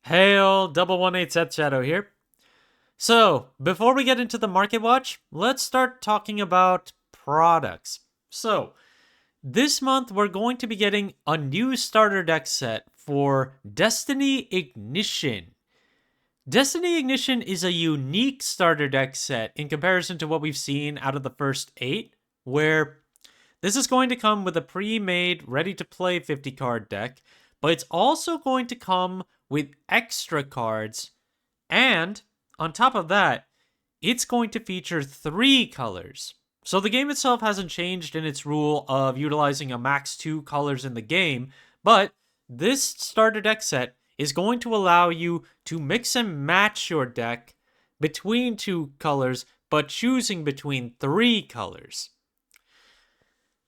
Hail, 118 Seth Shadow here. So, before we get into the market watch, let's start talking about products. So, this month we're going to be getting a new starter deck set for Destiny Ignition. Destiny Ignition is a unique starter deck set in comparison to what we've seen out of the first 8, where this is going to come with a pre-made, ready-to-play 50-card deck, but it's also going to come with extra cards, and on top of that, it's going to feature 3 colors. So the game itself hasn't changed in its rule of utilizing a max 2 colors in the game, but this starter deck set is going to allow you to mix and match your deck between 2 colors, but choosing between 3 colors.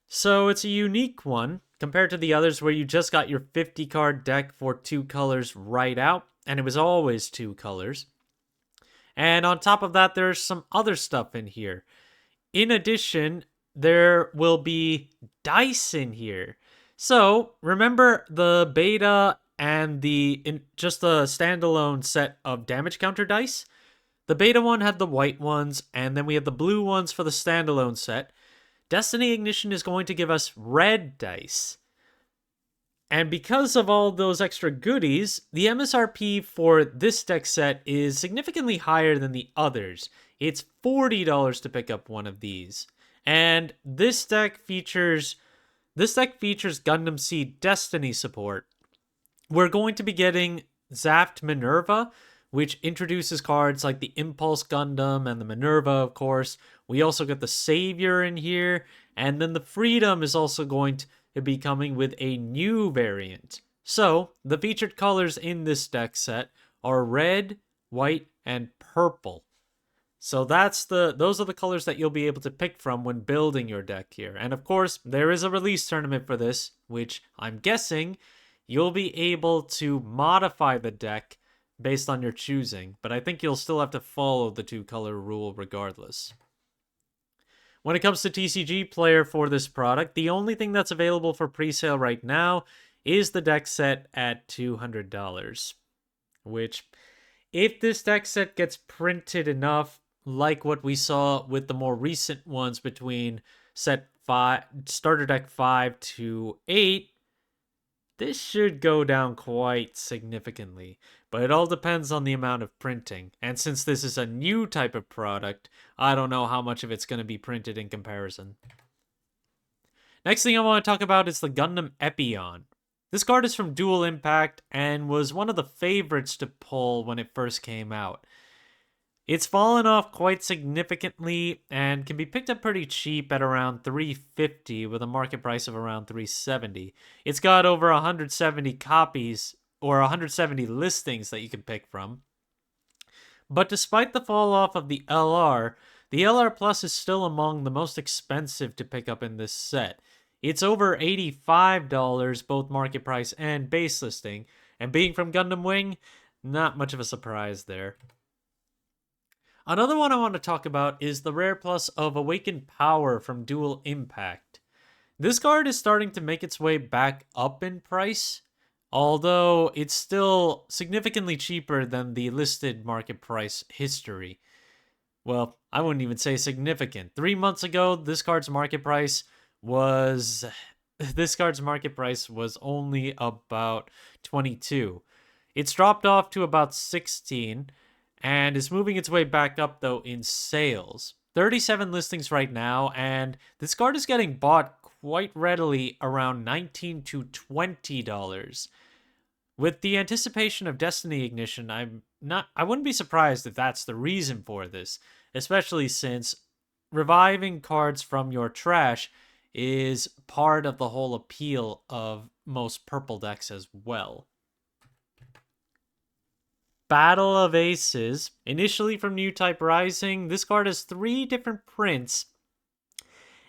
So it's a unique one compared to the others where you just got your 50 card deck for 2 colors right out, and it was always 2 colors. And on top of that, there's some other stuff in here. In addition, there will be dice in here. So remember the beta and just the standalone set of damage counter dice? The beta one had the white ones, and then we have the blue ones for the standalone set. Destiny Ignition is going to give us red dice. And because of all those extra goodies, the MSRP for this deck set is significantly higher than the others. It's $40 to pick up one of these. And this deck features Gundam Seed Destiny support. We're going to be getting Zaft Minerva, which introduces cards like the Impulse Gundam and the Minerva, of course. We also get the Savior in here, and then the Freedom is also going to be coming with a new variant. So, the featured colors in this deck set are red, white, and purple. So those are the colors that you'll be able to pick from when building your deck here. And of course, there is a release tournament for this, which I'm guessing you'll be able to modify the deck based on your choosing, but I think you'll still have to follow the 2-color rule regardless. When it comes to TCG player for this product, the only thing that's available for pre-sale right now is the deck set at $200, which, if this deck set gets printed enough, like what we saw with the more recent ones between set 5, starter deck 5 to 8, this should go down quite significantly, but it all depends on the amount of printing. And since this is a new type of product, I don't know how much of it's going to be printed in comparison. Next thing I want to talk about is the Gundam Epyon. This card is from Dual Impact and was one of the favorites to pull when it first came out. It's fallen off quite significantly and can be picked up pretty cheap at around $350 with a market price of around $370. It's got over 170 copies or 170 listings that you can pick from. But despite the fall off of the LR Plus is still among the most expensive to pick up in this set. It's over $85 both market price and base listing, and being from Gundam Wing, not much of a surprise there. Another one I want to talk about is the Rare Plus of Awakened Power from Dual Impact. This card is starting to make its way back up in price, although it's still significantly cheaper than the listed market price history. Well, I wouldn't even say significant. 3 months ago, this card's market price was only about 22. It's dropped off to about 16 and is moving its way back up though in sales. 37 listings right now, and this card is getting bought quite readily around $19 to $20. With the anticipation of Destiny Ignition, I wouldn't be surprised if that's the reason for this, especially since reviving cards from your trash is part of the whole appeal of most purple decks as well. Battle of Aces. Initially from New Type Rising, this card has 3 different prints.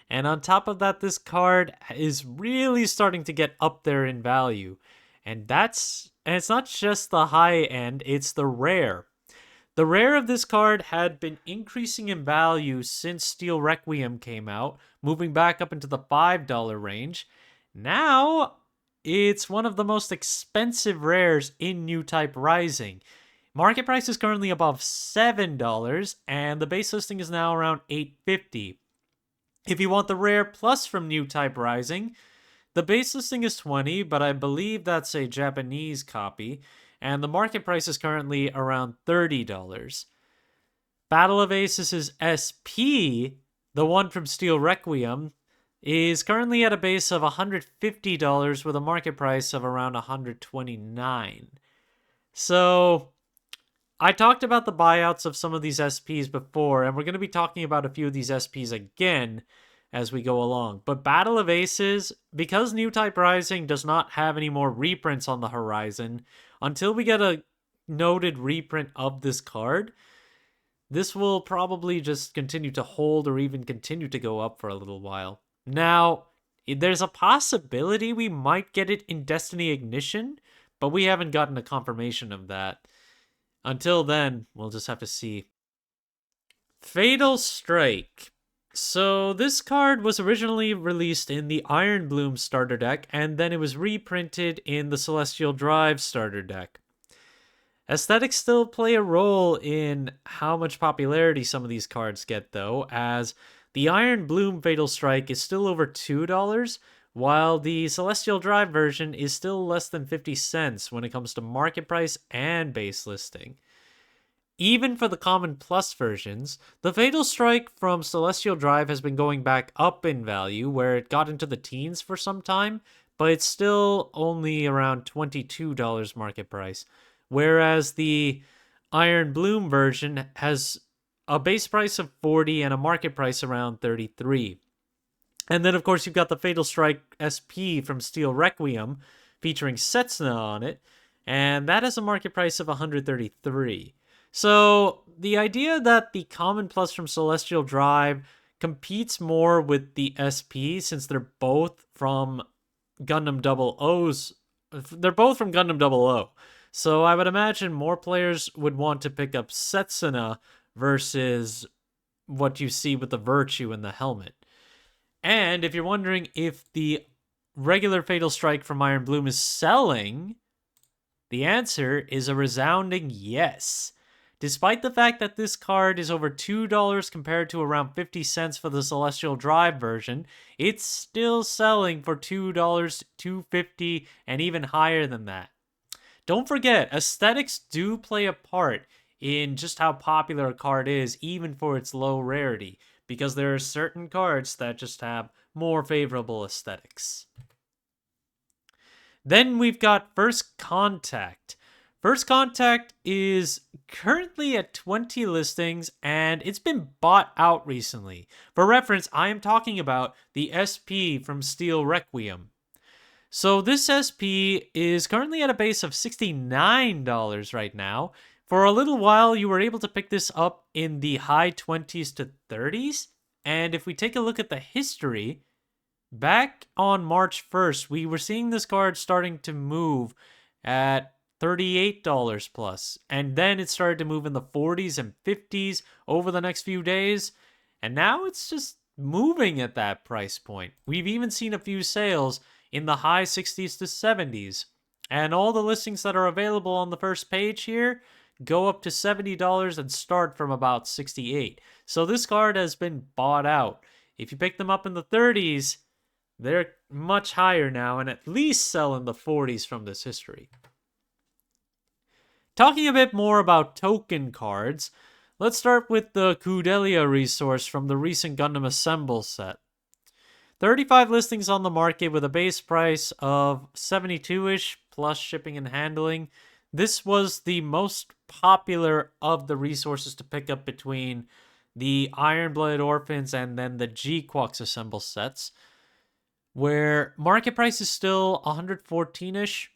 And on top of that, this card is really starting to get up there in value. And it's not just the high end, it's the rare. The rare of this card had been increasing in value since Steel Requiem came out, moving back up into the $5 range. Now, it's one of the most expensive rares in New Type Rising. Market price is currently above $7, and the base listing is now around $8.50. If you want the rare plus from New Type Rising, the base listing is $20, but I believe that's a Japanese copy, and the market price is currently around $30. Battle of Aces' SP, the one from Steel Requiem, is currently at a base of $150 with a market price of around $129. So I talked about the buyouts of some of these SPs before, and we're going to be talking about a few of these SPs again as we go along. But Battle of Aces, because New Type Rising does not have any more reprints on the horizon, until we get a noted reprint of this card, this will probably just continue to hold or even continue to go up for a little while. Now, there's a possibility we might get it in Destiny Ignition, but we haven't gotten a confirmation of that. Until then, we'll just have to see. Fatal Strike. So this card was originally released in the Iron Bloom starter deck, and then it was reprinted in the Celestial Drive starter deck. Aesthetics still play a role in how much popularity some of these cards get, though, as the Iron Bloom Fatal Strike is still over $2, while the Celestial Drive version is still less than 50 cents when it comes to market price and base listing. Even for the Common Plus versions, the Fatal Strike from Celestial Drive has been going back up in value, where it got into the teens for some time, but it's still only around $22 market price, whereas the Iron Bloom version has a base price of $40 and a market price around $33. And then, of course, you've got the Fatal Strike SP from Steel Requiem featuring Setsuna on it, and that has a market price of $133. So the idea that the Common Plus from Celestial Drive competes more with the SP, since they're both from Gundam Double O's, they're both from Gundam Double O. So I would imagine more players would want to pick up Setsuna versus what you see with the Virtue in the helmet. And if you're wondering if the regular Fatal Strike from Iron Bloom is selling, the answer is a resounding yes. Despite the fact that this card is over $2 compared to around 50 cents for the Celestial Drive version, it's still selling for $2, $2.50, and even higher than that. Don't forget, aesthetics do play a part in just how popular a card is, even for its low rarity, because there are certain cards that just have more favorable aesthetics. Then we've got First Contact. First Contact is currently at 20 listings, and it's been bought out recently. For reference, I am talking about the SP from Steel Requiem. So this SP is currently at a base of $69 right now. For a little while, you were able to pick this up in the high 20s to 30s. And if we take a look at the history, back on March 1st, we were seeing this card starting to move at $38 plus. And then it started to move in the 40s and 50s over the next few days. And now it's just moving at that price point. We've even seen a few sales in the high 60s to 70s. And all the listings that are available on the first page here go up to $70 and start from about $68. So this card has been bought out. If you pick them up in the 30s, they're much higher now and at least sell in the 40s from this history. Talking a bit more about token cards, let's start with the Kudelia resource from the recent Gundam Assemble set. 35 listings on the market with a base price of 72-ish plus shipping and handling. This was the most popular of the resources to pick up between the Iron-Blooded Orphans and then the G-Quox Assemble sets, where market price is still 114-ish,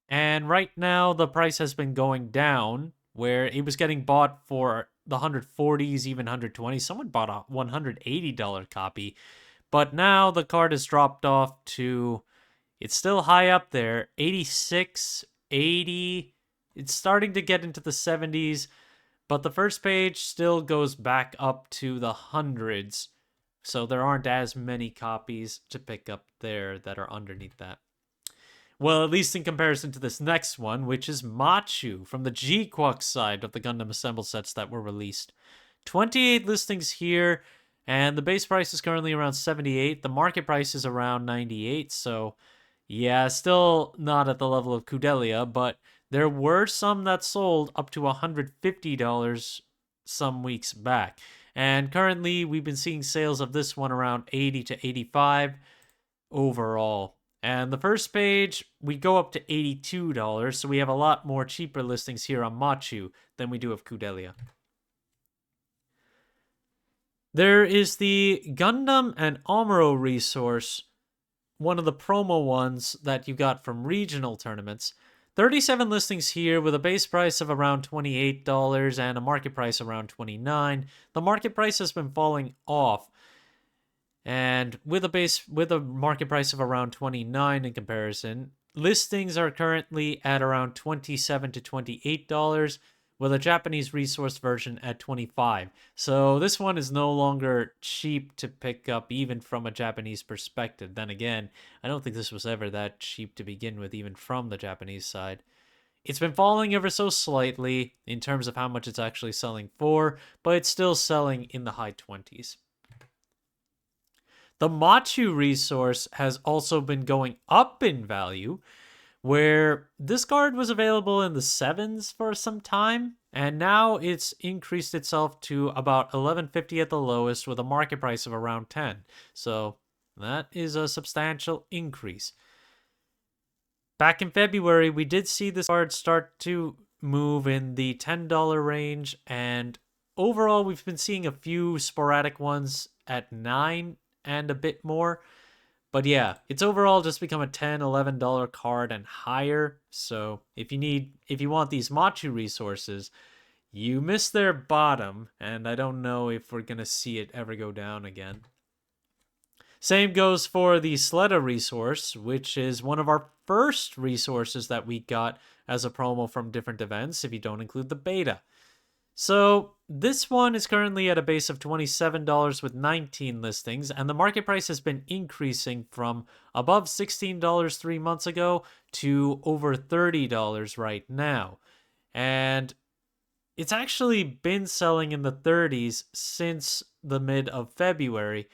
and right now the price has been going down, where it was getting bought for the 140s, even 120s. Someone bought a $180 copy. But now the card has dropped off to, it's still high up there, 86, 80. It's starting to get into the 70s, but the first page still goes back up to the hundreds. So there aren't as many copies to pick up there that are underneath that. Well, at least in comparison to this next one, which is Machu from the G-Quack side of the Gundam Assemble sets that were released. 28 listings here, and the base price is currently around 78. The market price is around 98, so yeah, still not at the level of Kudelia, but there were some that sold up to $150 some weeks back. And currently, we've been seeing sales of this one around 80 to 85 overall. And the first page, we go up to $82, so we have a lot more cheaper listings here on Machu than we do of Kudelia. There is the Gundam and Amuro resource, one of the promo ones that you got from regional tournaments. 37 listings here with a base price of around $28 and a market price around $29. The market price has been falling off, and with a market price of around $29 in comparison, listings are currently at around $27 to $28, with a Japanese resource version at $25. So this one is no longer cheap to pick up, even from a Japanese perspective. Then again, I don't think this was ever that cheap to begin with, even from the Japanese side. It's been falling ever so slightly in terms of how much it's actually selling for, but it's still selling in the high 20s. The Machu resource has also been going up in value, where this card was available in the 7s for some time, and now it's increased itself to about $11.50 at the lowest with a market price of around 10. So that is a substantial increase. Back in February, we did see this card start to move in the $10 range, and overall we've been seeing a few sporadic ones at $9 and a bit more. But yeah, it's overall just become a $10, $11 card and higher. So if you want these Machu resources, you missed their bottom, and I don't know if we're gonna see it ever go down again. Same goes for the Sleda resource, which is one of our first resources that we got as a promo from different events, if you don't include the beta. So this one is currently at a base of $27 with 19 listings, and the market price has been increasing from above $16 3 months ago to over $30 right now. And it's actually been selling in the 30s since the mid of February.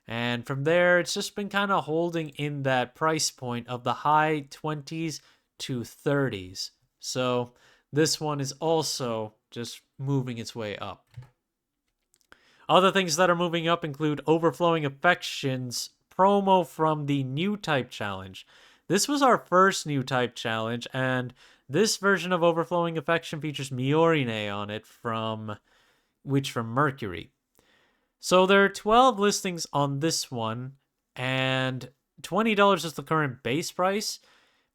And from there, it's just been kind of holding in that price point of the high 20s to 30s. So this one is also just moving its way up. Other things that are moving up include Overflowing Affections promo from the new type challenge. This was our first new type challenge, and this version of Overflowing Affection features Miorine on it from Mercury. So there are 12 listings on this one, and $20 is the current base price.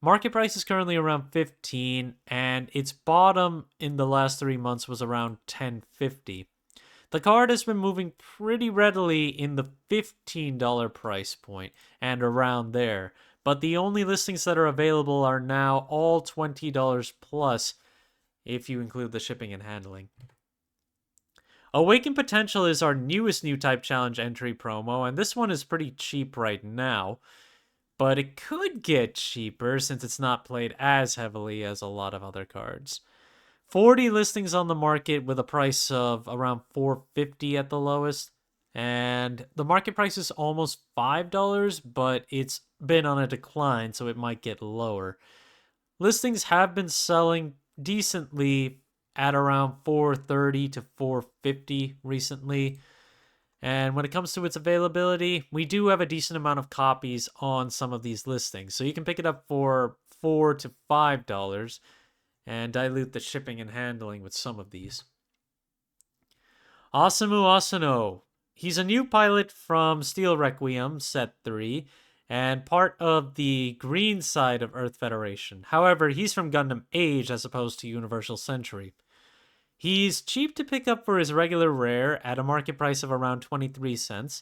Market price is currently around $15, and its bottom in the last 3 months was around $10.50. The card has been moving pretty readily in the $15 price point and around there, but the only listings that are available are now all $20 plus if you include the shipping and handling. Awaken Potential is our newest new type challenge entry promo, and this one is pretty cheap right now. But it could get cheaper since it's not played as heavily as a lot of other cards. 40 listings on the market with a price of around $4.50 at the lowest. And the market price is almost $5, but it's been on a decline, so it might get lower. Listings have been selling decently at around $4.30 to $4.50 recently. And when it comes to its availability, we do have a decent amount of copies on some of these listings. So you can pick it up for $4 to $5 and dilute the shipping and handling with some of these. Asemu Asuno. He's a new pilot from Steel Requiem, Set 3, and part of the green side of Earth Federation. However, he's from Gundam Age as opposed to Universal Century. He's cheap to pick up for his regular rare at a market price of around 23 cents.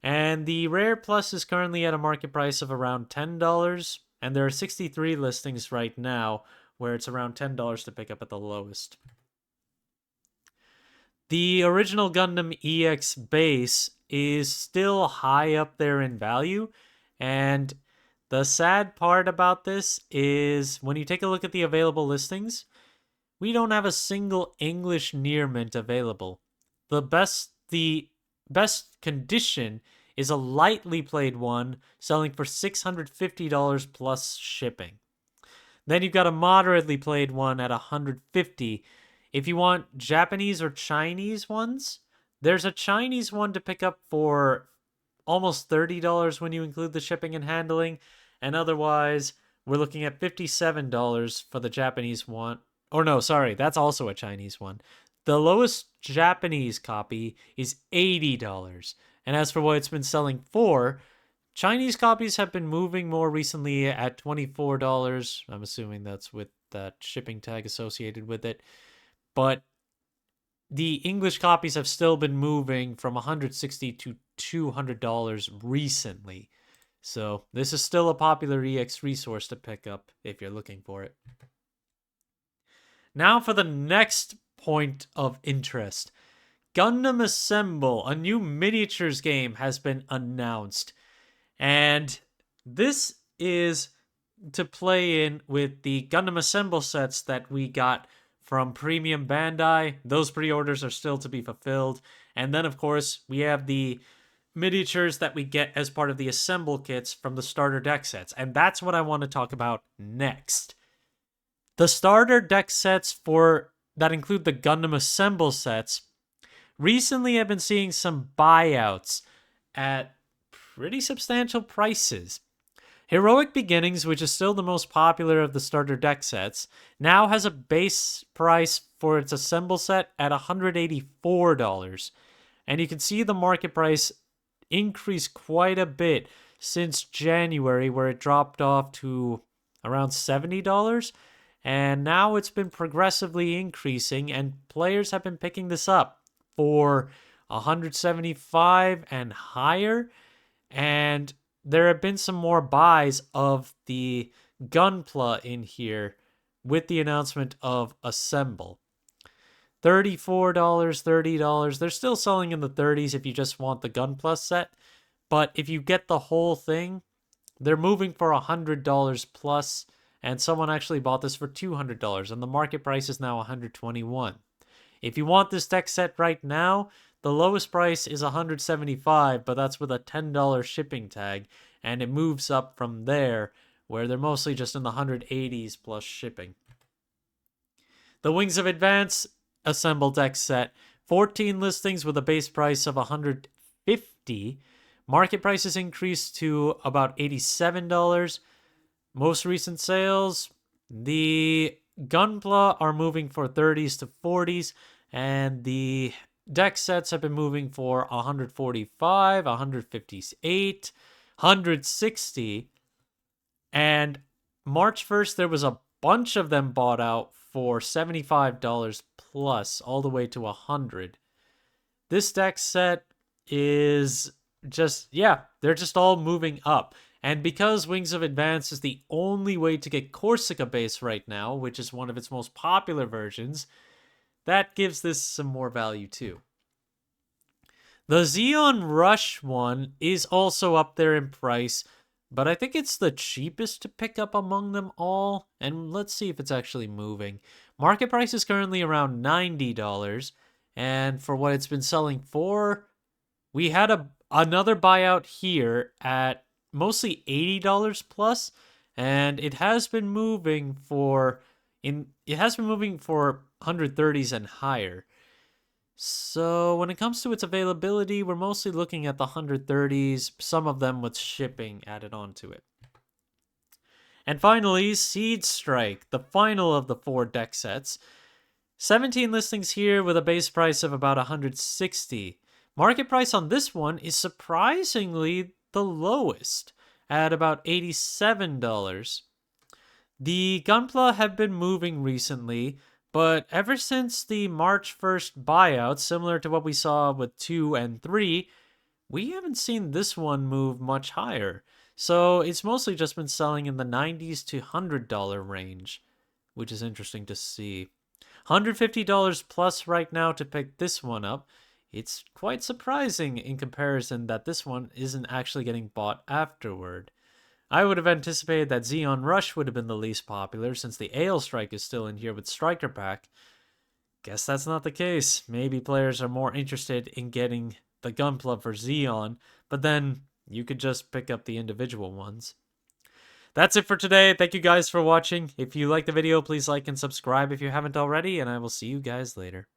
And the rare plus is currently at a market price of around $10. And there are 63 listings right now where it's around $10 to pick up at the lowest. The original Gundam EX base is still high up there in value. And The sad part about this is when you take a look at the available listings, we don't have a single English near mint available. The best condition is a lightly played one selling for $650 plus shipping. Then you've got a moderately played one at $150. If you want Japanese or Chinese ones, there's a Chinese one to pick up for almost $30 when you include the shipping and handling, and otherwise we're looking at $57 for the Japanese one. Or no, sorry, that's also a Chinese one. The lowest Japanese copy is $80. And as for what it's been selling for, Chinese copies have been moving more recently at $24. I'm assuming that's with that shipping tag associated with it. But the English copies have still been moving from $160 to $200 recently. So this is still a popular EX resource to pick up if you're looking for it. Now for the next point of interest. Gundam Assemble, a new miniatures game, has been announced. And this is to play in with the Gundam Assemble sets that we got from Premium Bandai. Those pre-orders are still to be fulfilled. And then, of course, we have the miniatures that we get as part of the Assemble kits from the starter deck sets. And that's what I want to talk about next. The starter deck sets that include the Gundam Assemble sets recently have been seeing some buyouts at pretty substantial prices. Heroic Beginnings, which is still the most popular of the starter deck sets, now has a base price for its Assemble set at $184. And you can see the market price increase quite a bit since January, where it dropped off to around $70. And now it's been progressively increasing, and players have been picking this up for $175 and higher. And there have been some more buys of the Gunpla in here with the announcement of Assemble. $34, $30. They're still selling in the 30s if you just want the Gunpla set. But if you get the whole thing, they're moving for $100 plus. And someone actually bought this for $200, and the market price is now $121. If you want this deck set right now, the lowest price is $175, but that's with a $10 shipping tag, and it moves up from there, where they're mostly just in the 180s plus shipping. The Wings of Advance Assemble deck set, 14 listings with a base price of $150. Market prices increased to about $87. Most recent sales, the Gunpla are moving for 30s to 40s, and the deck sets have been moving for 145, 158, 160, and March 1st there was a bunch of them bought out for $75 plus, all the way to $100. This deck set is they're just all moving up. And because Wings of Advance is the only way to get Corsica base right now, which is one of its most popular versions, that gives this some more value too. The Xeon Rush one is also up there in price, but I think it's the cheapest to pick up among them all. And let's see if it's actually moving. Market price is currently around $90, and for what it's been selling for, we had another buyout here at mostly $80 plus, and it has been moving for 130s and higher. So when it comes to its availability, we're mostly looking at the 130s, some of them with shipping added onto it. And finally, Seed Strike, the final of the 4 deck sets. 17 listings here with a base price of about $160. Market price on this one is surprisingly the lowest at about $87. The Gunpla have been moving recently, but ever since the March 1st buyout, similar to what we saw with 2 and 3, we haven't seen this one move much higher. So it's mostly just been selling in the $90s to $100 range, which is interesting to see. $150 plus right now to pick this one up. It's quite surprising in comparison that this one isn't actually getting bought afterward. I would have anticipated that Xeon Rush would have been the least popular since the Ale Strike is still in here with Striker Pack. Guess that's not the case. Maybe players are more interested in getting the Gunpla for Xeon, but then you could just pick up the individual ones. That's it for today. Thank you guys for watching. If you liked the video, please like and subscribe if you haven't already, and I will see you guys later.